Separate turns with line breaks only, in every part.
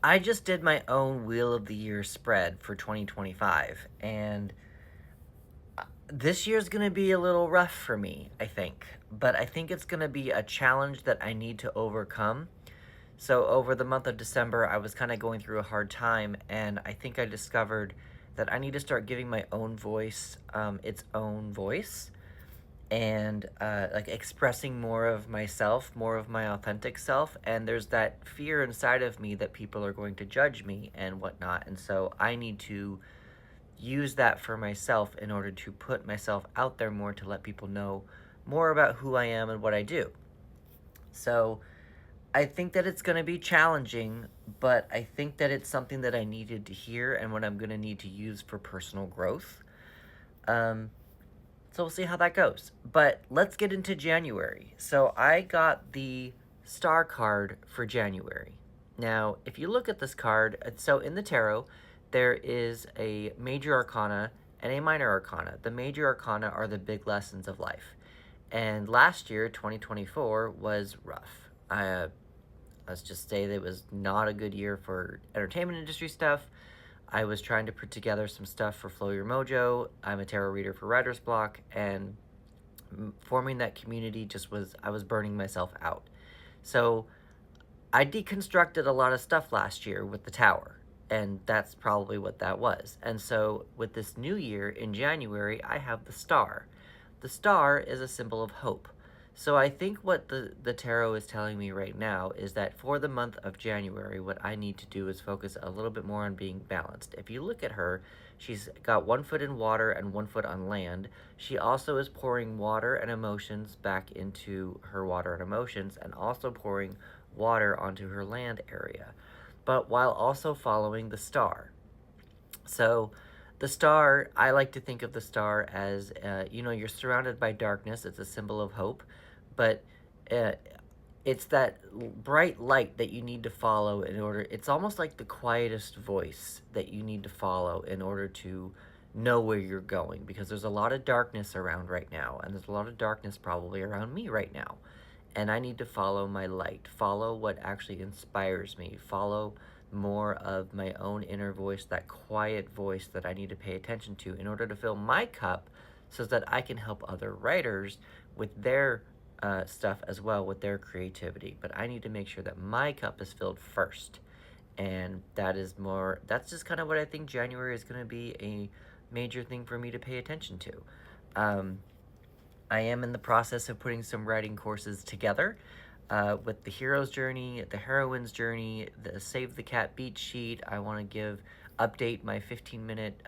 I just did my own Wheel of the Year spread for 2025, and this year's going to be a little rough for me, I think. But I think it's going to be a challenge that I need to overcome. So, over the month of December, I was kind of going through a hard time, and I think I discovered that I need to start giving my own voice its own voice and like expressing more of myself, more of my authentic self. And there's that fear inside of me that people are going to judge me and whatnot. And so I need to use that for myself in order to put myself out there more to let people know more about who I am and what I do. So I think that it's going to be challenging, but I think that it's something that I needed to hear and what I'm going to need to use for personal growth. Um, So we'll see how that goes. But let's get into January. So I got the star card for January. Now, if you look at this card, so in the tarot, there is a major arcana and a minor arcana. The major arcana are the big lessons of life. And last year, 2024, was rough. Let's just say that it was not a good year for entertainment industry stuff. I was trying to put together some stuff for Flow Your Mojo. I'm a tarot reader for Writer's Block, and forming that community just was, I was burning myself out. So I deconstructed a lot of stuff last year with the tower, and that's probably what that was. And so with this new year in January, I have the star. The star is a symbol of hope. So I think what the tarot is telling me right now is that for the month of January, what I need to do is focus a little bit more on being balanced. If you look at her, she's got 1 foot in water and 1 foot on land. She also is pouring water and emotions back into her water and emotions, and also pouring water onto her land area, but while also following the star. So the star, I like to think of the star as, you're surrounded by darkness. It's a symbol of hope, but uh, it's that bright light that you need to follow in order. It's almost like the quietest voice that you need to follow in order to know where you're going, because there's a lot of darkness around right now, and there's a lot of darkness probably around me right now. And I need to follow my light, follow what actually inspires me, follow more of my own inner voice, that quiet voice that I need to pay attention to in order to fill my cup so that I can help other writers with their stuff as well, with their creativity. But I need to make sure that my cup is filled first. And that's just kind of what I think January is going to be a major thing for me to pay attention to. Um, I am in the process of putting some writing courses together with the hero's journey, the heroine's journey, the Save the Cat beat sheet. I want to update my 15-minute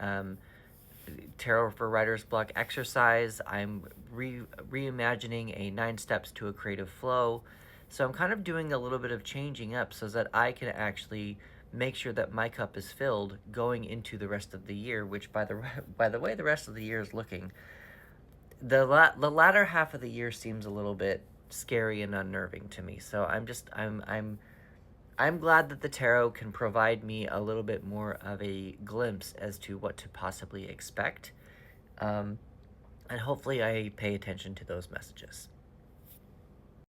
Tarot for Writer's Block exercise. I'm reimagining a 9 steps to a creative flow. So I'm kind of doing a little bit of changing up so that I can actually make sure that my cup is filled going into the rest of the year, which by the way the rest of the year is looking, the latter half of the year seems a little bit scary and unnerving to me. So I'm glad that the tarot can provide me a little bit more of a glimpse as to what to possibly expect. Um, and hopefully I pay attention to those messages.